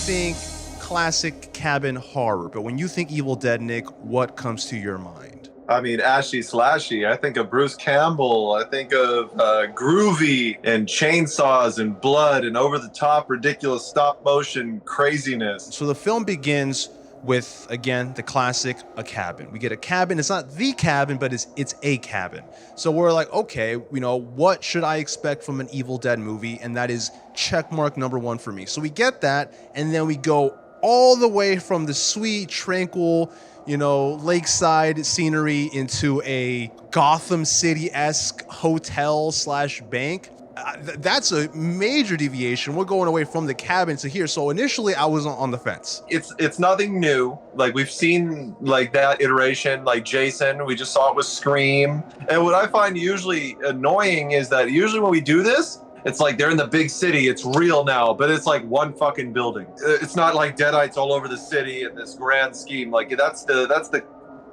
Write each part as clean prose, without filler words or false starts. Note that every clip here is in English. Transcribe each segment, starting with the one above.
think classic cabin horror, but when you think Evil Dead, Nick, what comes to your mind? I mean, ashy slashy. I think of Bruce Campbell. I think of groovy and chainsaws and blood and over the top, ridiculous stop motion craziness. So the film begins with, again, the classic, a cabin. We get a cabin. It's not the cabin, but it's a cabin. So we're like, okay, what should I expect from an Evil Dead movie? And that is checkmark number one for me. So we get that, and then we go all the way from the sweet, tranquil, lakeside scenery into a Gotham City-esque hotel / bank. That's a major deviation. We're going away from the cabin to here. So initially I was on the fence. It's nothing new. Like, we've seen like that iteration, like Jason, we just saw it with Scream. And what I find usually annoying is that usually when we do this, it's like they're in the big city, it's real now, but it's like one fucking building. It's not like Deadites all over the city in this grand scheme. Like, that's the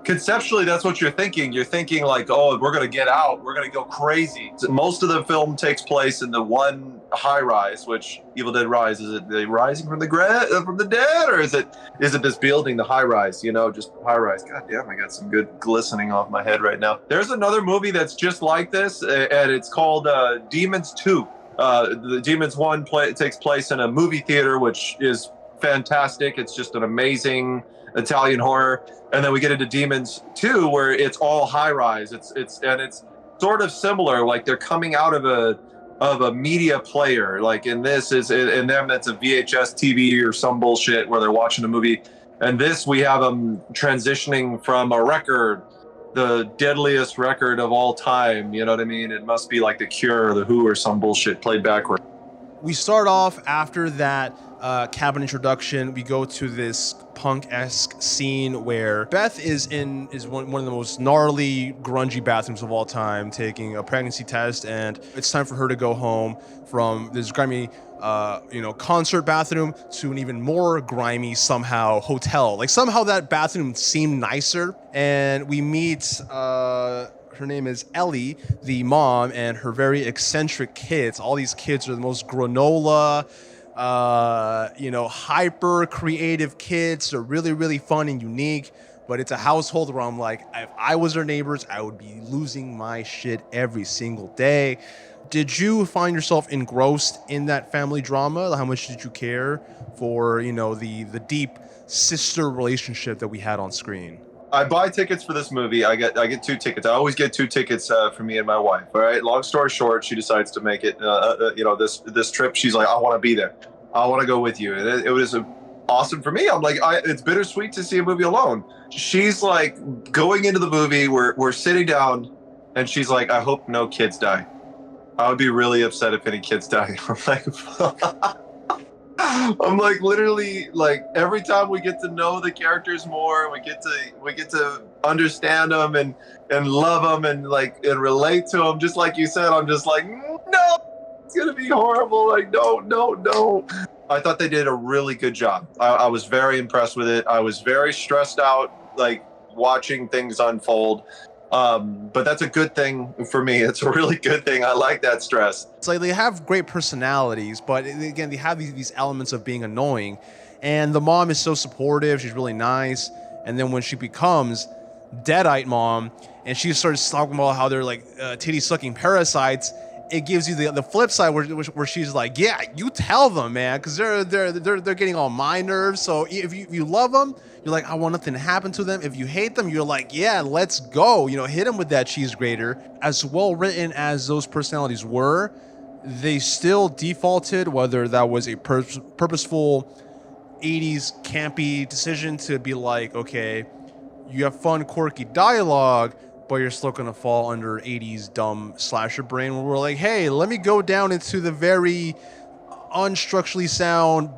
conceptually, that's what you're thinking. You're thinking like, oh, we're gonna get out, we're gonna go crazy. So most of the film takes place in the one high rise, which Evil Dead Rise, is it the rising from the dead, or is it this building, the high rise? Just high rise. God damn, I got some good glistening off my head right now. There's another movie that's just like this, and it's called Demons 2. The Demons 1 takes place in a movie theater, which is fantastic. It's just an amazing Italian horror. And then we get into Demons 2, where it's all high rise. It's sort of similar. Like, they're coming out of a media player. Like, in this in them, that's a VHS TV or some bullshit where they're watching a movie. And this, we have them transitioning from a record, the deadliest record of all time. You know what I mean? It must be like The Cure or The Who or some bullshit played backward. We start off after that cabin introduction. We go to this punk-esque scene where Beth is one of the most gnarly, grungy bathrooms of all time, taking a pregnancy test, and it's time for her to go home from this grimy concert bathroom to an even more grimy somehow hotel. Like, somehow that bathroom seemed nicer, and we meet her name is Ellie, the mom, and her very eccentric kids. All these kids are the most granola, hyper creative kids. They're really, really fun and unique, but it's a household where I'm like, if I was their neighbors, I would be losing my shit every single day. Did you find yourself engrossed in that family drama? How much did you care for, the deep sister relationship that we had on screen? I buy tickets for this movie. I get 2 tickets. I always get 2 tickets for me and my wife. All right. Long story short, she decides to make it. This trip. She's like, I want to be there. I want to go with you. And it was awesome for me. I'm like, it's bittersweet to see a movie alone. She's like, going into the movie, we're sitting down, and she's like, I hope no kids die. I would be really upset if any kids die. I'm like, literally, like, every time we get to know the characters more, we get to understand them and love them and relate to them. Just like you said, I'm just like, no, it's gonna be horrible. Like, no. I thought they did a really good job. I was very impressed with it. I was very stressed out, like, watching things unfold. But that's a good thing for me. It's a really good thing. I like that stress. It's like they have great personalities, but again, they have these elements of being annoying. And the mom is so supportive. She's really nice. And then when she becomes Deadite mom, and she starts talking about how they're like titty sucking parasites, it gives you the flip side where she's like, yeah, you tell them, man, because they're getting on my nerves. So if you love them, you're like, I want nothing to happen to them. If you hate them, you're like, yeah, let's go. Hit them with that cheese grater. As well written as those personalities were, they still defaulted, whether that was a purposeful 80s campy decision to be like, okay, you have fun, quirky dialogue, but you're still going to fall under 80s dumb slasher brain, where we're like, hey, let me go down into the very unstructurally sound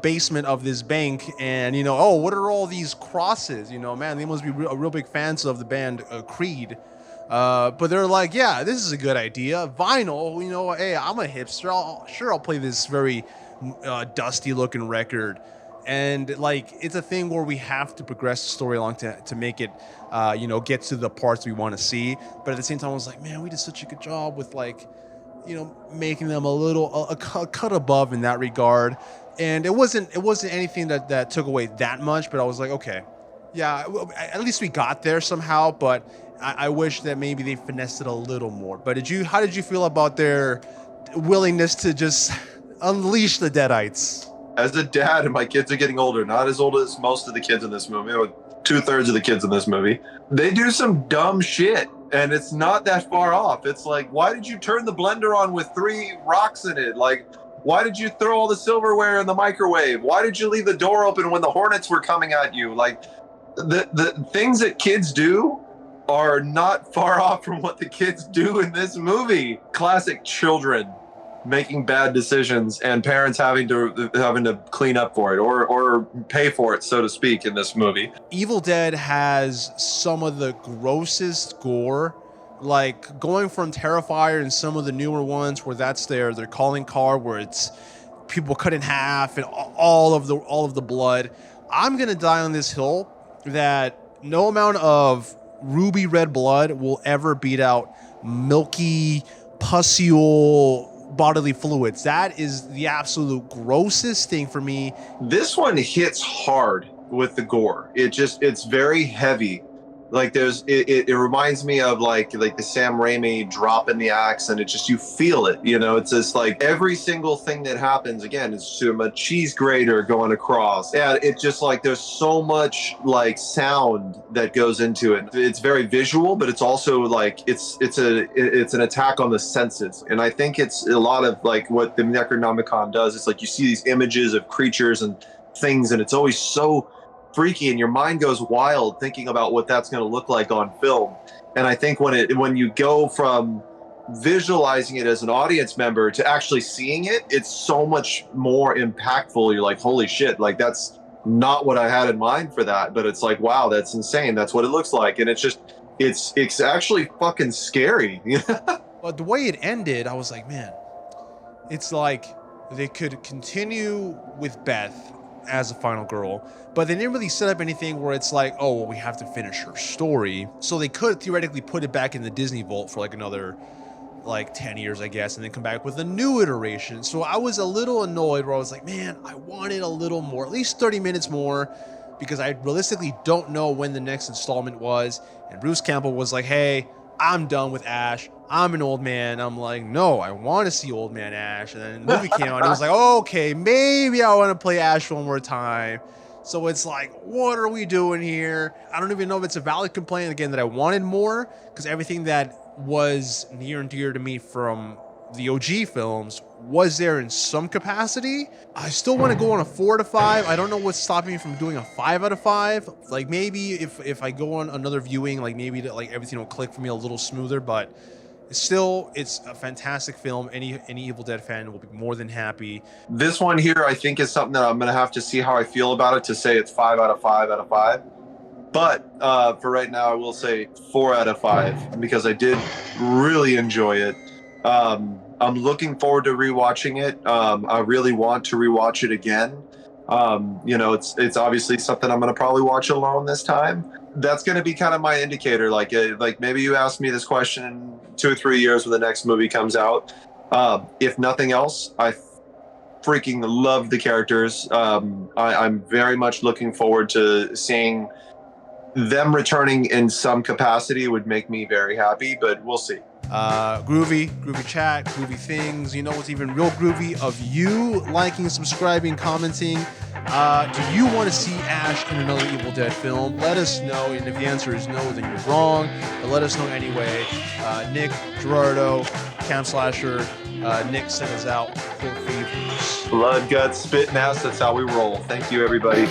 basement of this bank, and what are all these crosses? Man, they must be real big fans of the band Creed. But they're like, yeah, this is a good idea. Vinyl, hey, I'm a hipster. I'll play this very dusty looking record. And like, it's a thing where we have to progress the story along to make it, get to the parts we want to see. But at the same time, I was like, man, we did such a good job with making them a little a cut above in that regard. and it wasn't anything that took away that much, but I was like, okay, yeah, at least we got there somehow. But I wish that maybe they finessed it a little more. But how did you feel about their willingness to just unleash the Deadites? As a dad, and my kids are getting older, not as old as most of the kids in this movie, or 2/3 of the kids in this movie, they do some dumb shit, and it's not that far off. It's like, why did you turn the blender on with 3 rocks in it? Like, why did you throw all the silverware in the microwave? Why did you leave the door open when the hornets were coming at you? Like, the things that kids do are not far off from what the kids do in this movie. Classic children making bad decisions and parents having to clean up for it or pay for it, so to speak, in this movie. Evil Dead has some of the grossest gore, like going from Terrifier and some of the newer ones where that's their calling card, where it's people cut in half and all of the blood. I'm gonna die on this hill that no amount of ruby red blood will ever beat out milky pustule bodily fluids. That is the absolute grossest thing for me. This one hits hard with the gore. It's very heavy. Like it reminds me of like the Sam Raimi dropping the axe, and you feel it, you know. It's just like every single thing that happens, again, is a cheese grater going across. Yeah, it's just like there's so much like sound that goes into it. It's very visual, but it's also like it's an attack on the senses. And I think it's a lot of like what the Necronomicon does. It's like you see these images of creatures and things, and it's always so freaky, and your mind goes wild thinking about what that's going to look like on film. And I think when you go from visualizing it as an audience member to actually seeing it, it's so much more impactful. You're like, holy shit, like that's not what I had in mind for that, but it's like, wow, that's insane, that's what it looks like. And it's actually fucking scary. But the way it ended, I was like, man, it's like they could continue with Beth as a final girl, but they didn't really set up anything where it's like, oh, well, we have to finish her story. So they could theoretically put it back in the Disney vault for like another like 10 years, I guess, and then come back with a new iteration. So I was a little annoyed where I was like, man, I wanted a little more, at least 30 minutes more, because I realistically don't know when the next installment was. And Bruce Campbell was like, hey, I'm done with Ash. I'm an old man. I'm like, no, I want to see Old Man Ash. And then the movie came out, and it was like, okay, maybe I want to play Ash one more time. So it's like, what are we doing here? I don't even know if it's a valid complaint, again, that I wanted more, because everything that was near and dear to me from the OG films was there in some capacity. I still want to go on a 4 out of 5. I don't know what's stopping me from doing a 5 out of 5. Like maybe if I go on another viewing, like maybe like everything will click for me a little smoother, but it's a fantastic film. Any Evil Dead fan will be more than happy. This one here, I think, is something that I'm going to have to see how I feel about it to say it's 5 out of 5 out of 5. But for right now, I will say 4 out of 5 because I did really enjoy it. I'm looking forward to rewatching it. I really want to rewatch it again. You know, it's obviously something I'm going to probably watch alone this time. That's going to be kind of my indicator. Like maybe you ask me this question in 2 or 3 years when the next movie comes out. If nothing else, I freaking love the characters. I'm very much looking forward to seeing them returning in some capacity. Would make me very happy, but we'll see. Groovy chat, groovy things. You know what's even real groovy? Of you liking, subscribing, commenting. Do you want to see Ash in another Evil Dead film? Let us know, and if the answer is no, then you're wrong, but let us know anyway. Nick, Gerardo, Cam Slasher, Nick sent us out for favors. Blood, guts, spit, and ass, that's how we roll. Thank you, everybody.